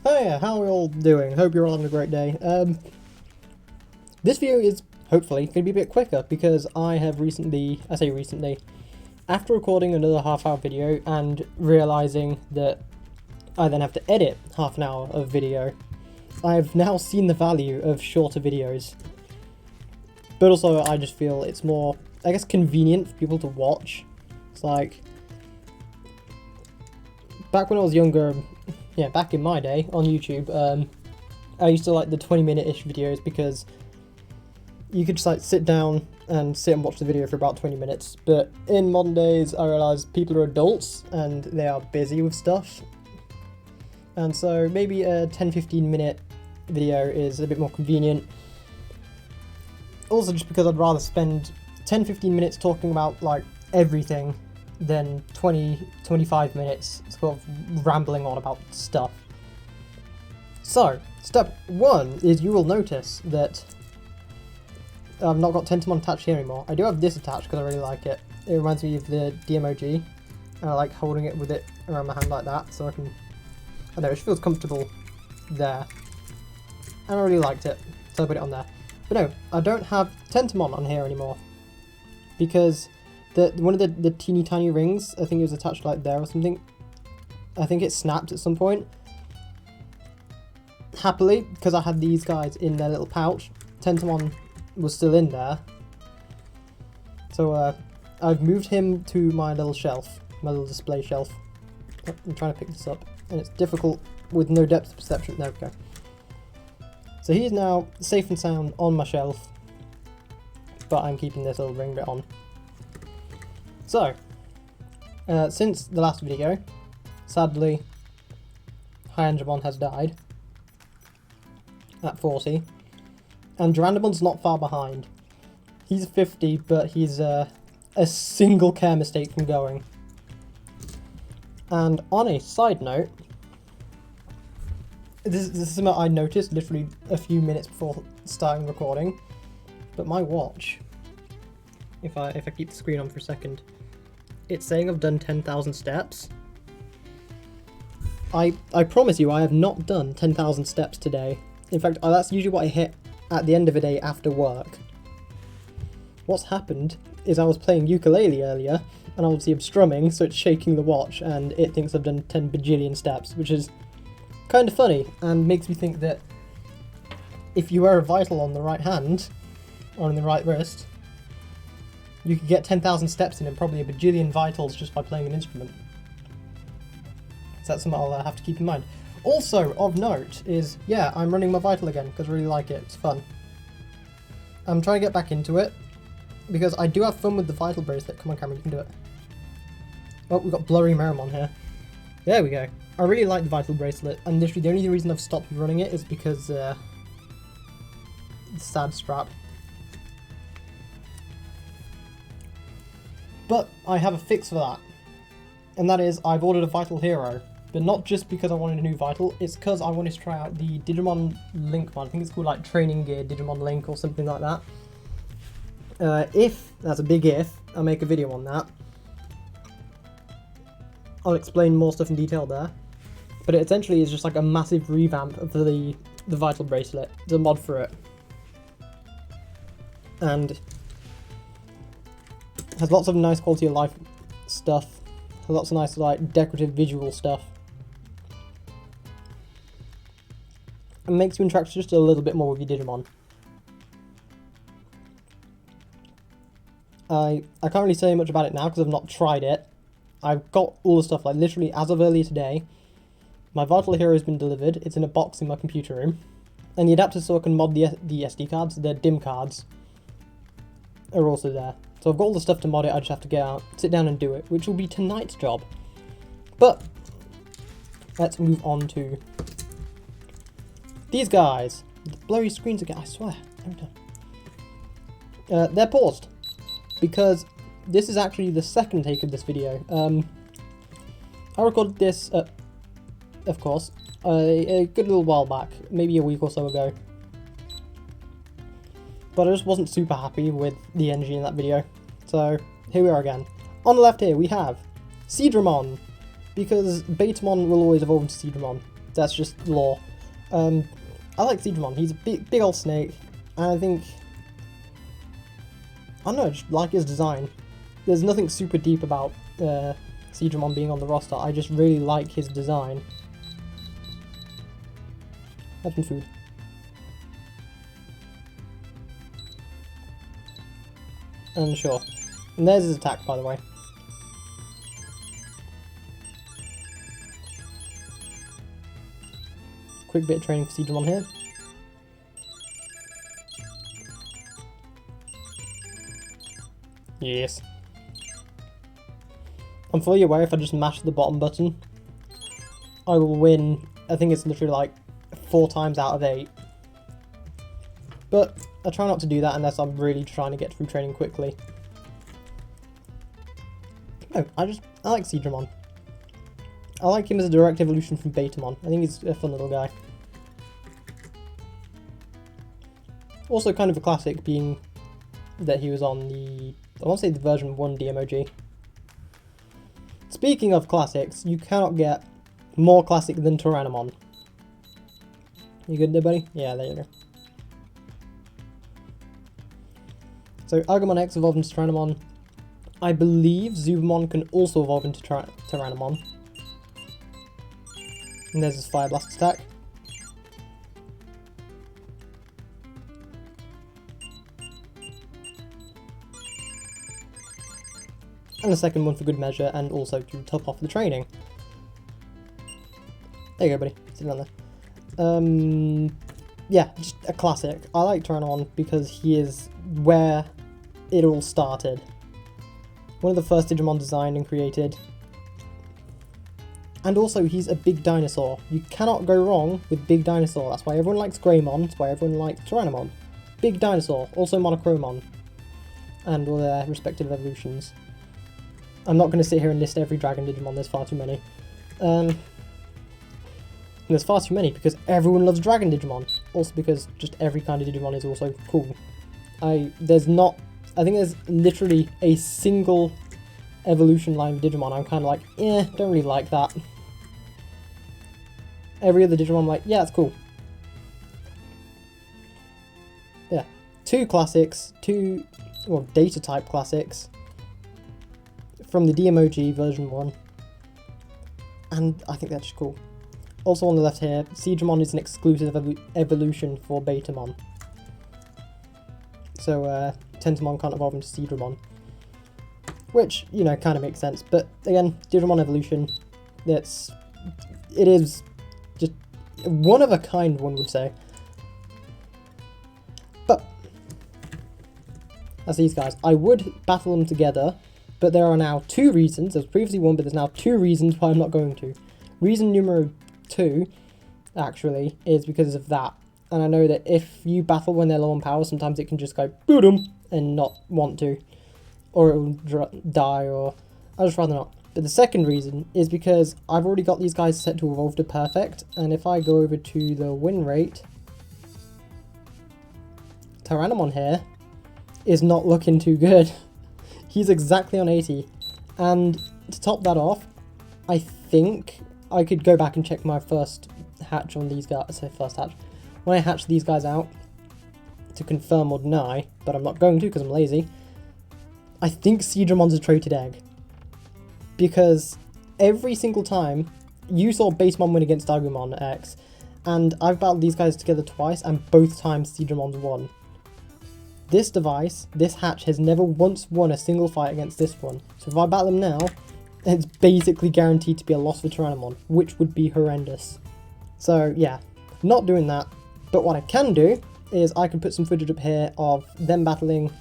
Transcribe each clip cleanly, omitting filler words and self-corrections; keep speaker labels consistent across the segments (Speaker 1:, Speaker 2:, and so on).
Speaker 1: Hiya, how are we all doing? Hope you're all having a great day. This video is hopefully going to be a bit quicker because I have recently, after recording another half-hour video and realising that I then have to edit half an hour of video, I've now seen the value of shorter videos. But also I just feel it's more, I guess, convenient for people to watch. It's like, back when I was younger, yeah, back in my day on YouTube, I used to like the 20-minute-ish videos because you could just like sit down and sit and watch the video for about 20 minutes. But in modern days, I realised people are adults and they are busy with stuff. And so maybe a 10-15 minute video is a bit more convenient. Also just because I'd rather spend 10-15 minutes talking about like everything than 20-25 minutes sort of rambling on about stuff. So, step 1 is you will notice that I've not got Tentamon attached here anymore. I do have this attached because I really like it. It reminds me of the DMOG, and I like holding it with it around my hand like that, so I can, I don't know, it just feels comfortable there. And I really liked it, so I put it on there. But no, I don't have Tentamon on here anymore, because one of the teeny tiny rings, I think it was attached like there or something, I think it snapped at some point. Happily, because I had these guys in their little pouch, Tentamon was still in there. So I've moved him to my little shelf, my little display shelf. Oh, I'm trying to pick this up, and it's difficult with no depth perception. There we go. So he's now safe and sound on my shelf, but I'm keeping this little ring bit on. So, since the last video, sadly, Hyanjamon has died at 40, and Durandamon's not far behind. He's 50, but he's a single care mistake from going. And on a side note, this is something I noticed literally a few minutes before starting recording, but my watch, if I keep the screen on for a second, it's saying I've done 10,000 steps. I promise you I have not done 10,000 steps today. In fact, that's usually what I hit at the end of a day after work. What's happened is I was playing ukulele earlier, and obviously I'm strumming, so it's shaking the watch, and it thinks I've done 10 bajillion steps, which is kind of funny, and makes me think that if you wear a Vital on the right hand, or on the right wrist, you could get 10,000 steps in and probably a bajillion Vitals just by playing an instrument. So that's something I'll have to keep in mind. Also, of note, is, yeah, I'm running my Vital again, because I really like it, it's fun. I'm trying to get back into it, because I do have fun with the Vital bracelet. Come on camera, you can do it. Oh, we've got blurry Meramon here. There we go. I really like the Vital bracelet, and literally the only reason I've stopped running it is because, the sad strap. But I have a fix for that, and that is I've ordered a Vital Hero, but not just because I wanted a new Vital, it's because I wanted to try out the Digimon Link mod. I think it's called like Training Gear Digimon Link or something like that. If, that's a big if, I'll make a video on that. I'll explain more stuff in detail there, but it essentially is just like a massive revamp of the Vital bracelet, the mod for it. And has lots of nice quality of life stuff, has lots of nice like decorative visual stuff, and makes you interact just a little bit more with your Digimon. I can't really say much about it now because I've not tried it. I've got all the stuff, like literally as of earlier today, my Vital Hero has been delivered, it's in a box in my computer room, and the adapters so I can mod the SD cards, the DIM cards, are also there. So I've got all the stuff to mod it, I just have to get out, sit down and do it, which will be tonight's job. But, let's move on to these guys. The blurry screens again, I swear, every time. They're paused, because this is actually the second take of this video. I recorded this, of course, a good little while back, maybe a week or so ago. But I just wasn't super happy with the energy in that video. So, here we are again. On the left here we have Seedramon, because Betamon will always evolve into Seedramon. that's just lore. I like Digimon. He's a big old snake, and I think, I don't know, I just like his design. There's nothing super deep about Digimon being on the roster. I just really like his design. Have some food. And sure. And there's his attack, by the way. Quick bit of training for Digimon here. Yes. I'm fully aware if I just mash the bottom button, I will win. I think it's literally like 4 times out of 8. But I try not to do that unless I'm really trying to get through training quickly. No, I like Digimon. I like him as a direct evolution from Betamon. I think he's a fun little guy. Also kind of a classic, being that he was on the, I want to say the version 1 DMOG. Speaking of classics, you cannot get more classic than Tyrannomon. You good there, buddy? Yeah, there you go. So Agumon X evolved into Tyrannomon. I believe Zubamon can also evolve into Tyrannomon. And there's his Fire Blast attack. And a second one for good measure, and also to top off the training. There you go, buddy. Sit down there. Yeah, just a classic. I like Tyrannomon because he is where it all started. One of the first Digimon designed and created. And also, he's a big dinosaur. You cannot go wrong with big dinosaur. That's why everyone likes Greymon. That's why everyone likes Tyrannomon. Big dinosaur. Also Monochromon. And all their respective evolutions. I'm not going to sit here and list every Dragon Digimon, there's far too many. There's far too many because everyone loves Dragon Digimon. Also because just every kind of Digimon is also cool. I think there's literally a single evolution line of Digimon I'm kind of like, don't really like that. Every other Digimon I'm like, yeah, it's cool. Yeah. 2 classics, 2, well, data type classics. From the DMOG version 1, and I think that's just cool. Also on the left here, Digimon is an exclusive evolution for Betamon. So Tentomon can't evolve into Digimon. Which, you know, kind of makes sense, but again, Digimon evolution, it is just one of a kind, one would say. But, as these guys, I would battle them together, but there are now 2 reasons. There was previously 1, but there's now 2 reasons why I'm not going to. Reason numero 2, actually, is because of that. And I know that if you battle when they're low on power, sometimes it can just go boom and not want to. Or it will die, or I'd just rather not. But the second reason is because I've already got these guys set to evolve to perfect, and if I go over to the win rate, Tyrannomon here is not looking too good. He's exactly on 80, and to top that off, I think I could go back and check my first hatch on these guys. I say first hatch. When I hatch these guys out to confirm or deny, but I'm not going to because I'm lazy. I think Seedramon's a traded egg, because every single time you saw Basemon win against Agumon X, and I've battled these guys together twice, and both times Seedramon's won. This device, this hatch, has never once won a single fight against this one. So if I battle them now, it's basically guaranteed to be a loss for Tyrannomon, which would be horrendous. So yeah, not doing that. But what I can do is I can put some footage up here of them battling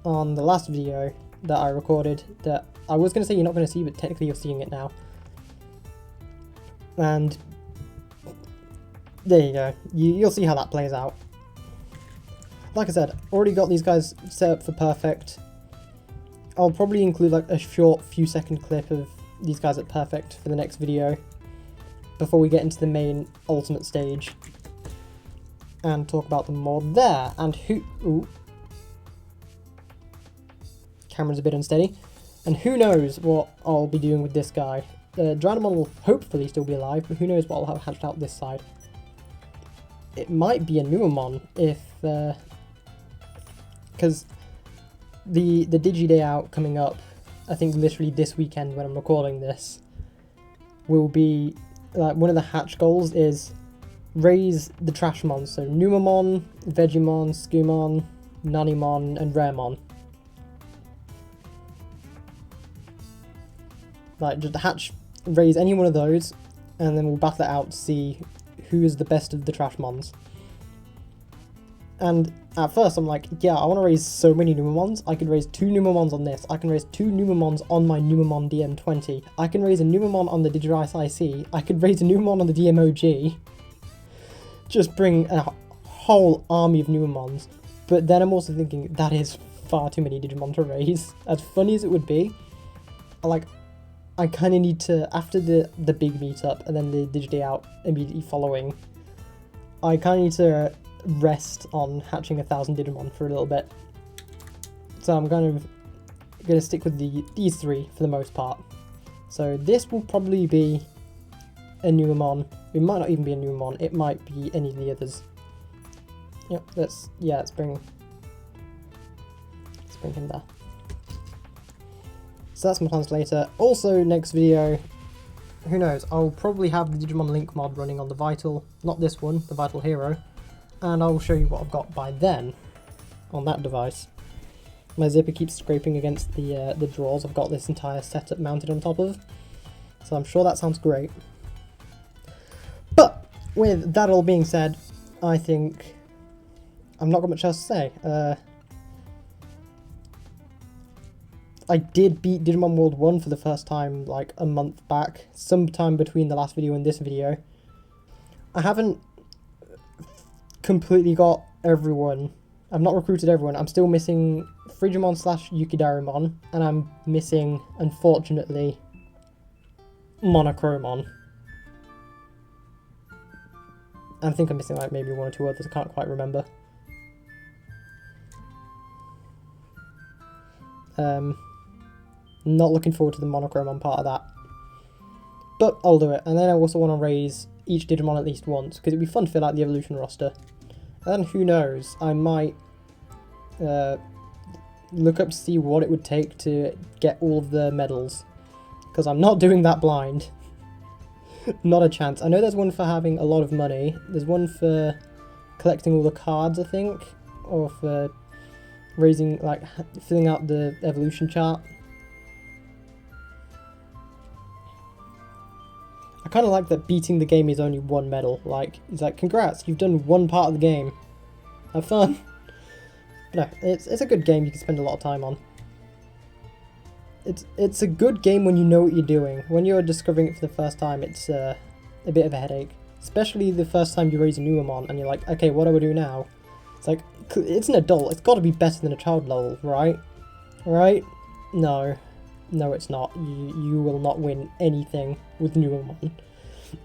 Speaker 1: on the last video that I recorded, that I was going to say you're not going to see, but technically you're seeing it now. And there you go. You'll see how that plays out. Like I said, already got these guys set up for perfect. I'll probably include like a short few second clip of these guys at perfect for the next video before we get into the main ultimate stage and talk about them more there. And camera's a bit unsteady. And who knows what I'll be doing with this guy. Dranomon will hopefully still be alive, but who knows what will have hatched out this side. It might be a Numamon if... because the Digi Day out coming up, I think literally this weekend when I'm recording this, will be... one of the hatch goals is raise the Trashmon, so Numamon, Vegemon, Skumon, Nanimon, and Raremon. Like, just hatch, raise any one of those, and then we'll battle it out to see who is the best of the Trashmons. And at first I'm like, yeah, I want to raise so many Numamons. I could raise 2 Numamons on this. I can raise 2 Numamons on my Numamon DM20. I can raise a Numamon on the Digirice IC. I could raise a Numamon on the DMOG. Just bring a whole army of Numamons. But then I'm also thinking, that is far too many Digimon to raise. As funny as it would be, I kind of need to, after the big meetup and then the Digiday out immediately following, I kind of need to rest on hatching 1,000 Digimon for a little bit. So I'm kind of going to stick with these 3 for the most part. So this will probably be a Numamon. It might not even be a Numamon, it might be any of the others. Yep, let's bring him there. So that's my plans later. Also, next video, who knows, I'll probably have the Digimon Link mod running on the Vital, not this one, the Vital Hero, and I'll show you what I've got by then on that device. My zipper keeps scraping against the drawers I've got this entire setup mounted on top of, so I'm sure that sounds great. But with that all being said, I think I've not got much else to say. I did beat Digimon World 1 for the first time like a month back, sometime between the last video and this video. I haven't completely got everyone. I've not recruited everyone. I'm still missing Frigimon / Yukidarimon, and I'm missing, unfortunately, Monochromon. I think I'm missing like maybe 1 or 2 others, I can't quite remember. Not looking forward to the Monochromon part of that. But I'll do it. And then I also want to raise each Digimon at least once, because it'd be fun to fill out the evolution roster. And then who knows, I might look up to see what it would take to get all of the medals. Because I'm not doing that blind. Not a chance. I know there's one for having a lot of money. There's one for collecting all the cards, I think. Or for raising, like, filling out the evolution chart. I kind of like that beating the game is only 1 medal. Like, it's like, congrats, you've done 1 part of the game. Have fun. But no, it's a good game you can spend a lot of time on. It's a good game when you know what you're doing. When you're discovering it for the first time, it's a bit of a headache. Especially the first time you raise a Numamon and you're like, okay, what do I do now? It's like, it's an adult, it's got to be better than a child level, right? Right? No. No, it's not. You will not win anything with Numamon.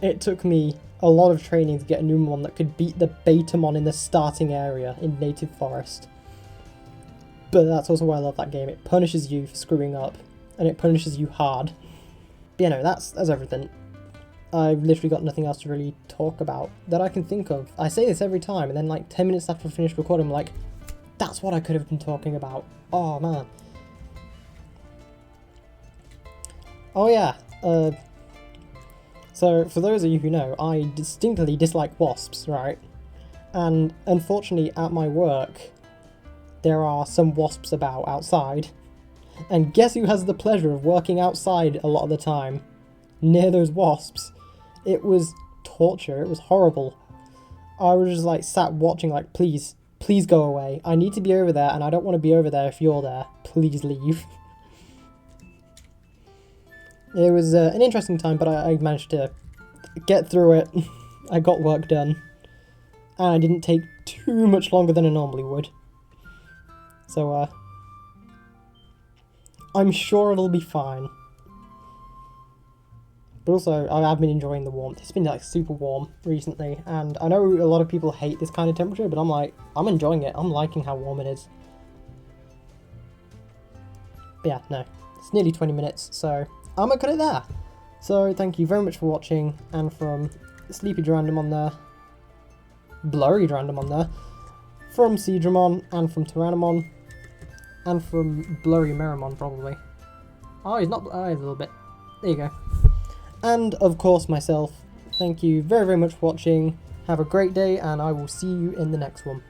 Speaker 1: It took me a lot of training to get a Numamon that could beat the Betamon in the starting area in Native Forest. But that's also why I love that game. It punishes you for screwing up, and it punishes you hard. But you know, that's everything. I've literally got nothing else to really talk about that I can think of. I say this every time, and then like 10 minutes after I finish recording, I'm like, that's what I could have been talking about. Oh man. Oh yeah, so for those of you who know, I distinctly dislike wasps, right? And unfortunately at my work, there are some wasps about outside. And guess who has the pleasure of working outside a lot of the time? Near those wasps. It was torture, it was horrible. I was just like sat watching like, please go away. I need to be over there and I don't want to be over there if you're there. Please leave. It was an interesting time, but I managed to get through it. I got work done. And I didn't take too much longer than I normally would. So, I'm sure it'll be fine. But also, I have been enjoying the warmth. It's been like super warm recently, and I know a lot of people hate this kind of temperature, but I'm like, I'm enjoying it. I'm liking how warm it is. But yeah, no. It's nearly 20 minutes, so I'm gonna cut it there. So thank you very much for watching, and from Sleepy Durandom on there, Blurry Durandom on there, from Seedramon, and from Tyrannomon, and from Blurry Meramon probably. Oh, he's not. Oh, he's a little bit. There you go. And of course myself. Thank you very, very much for watching. Have a great day, and I will see you in the next one.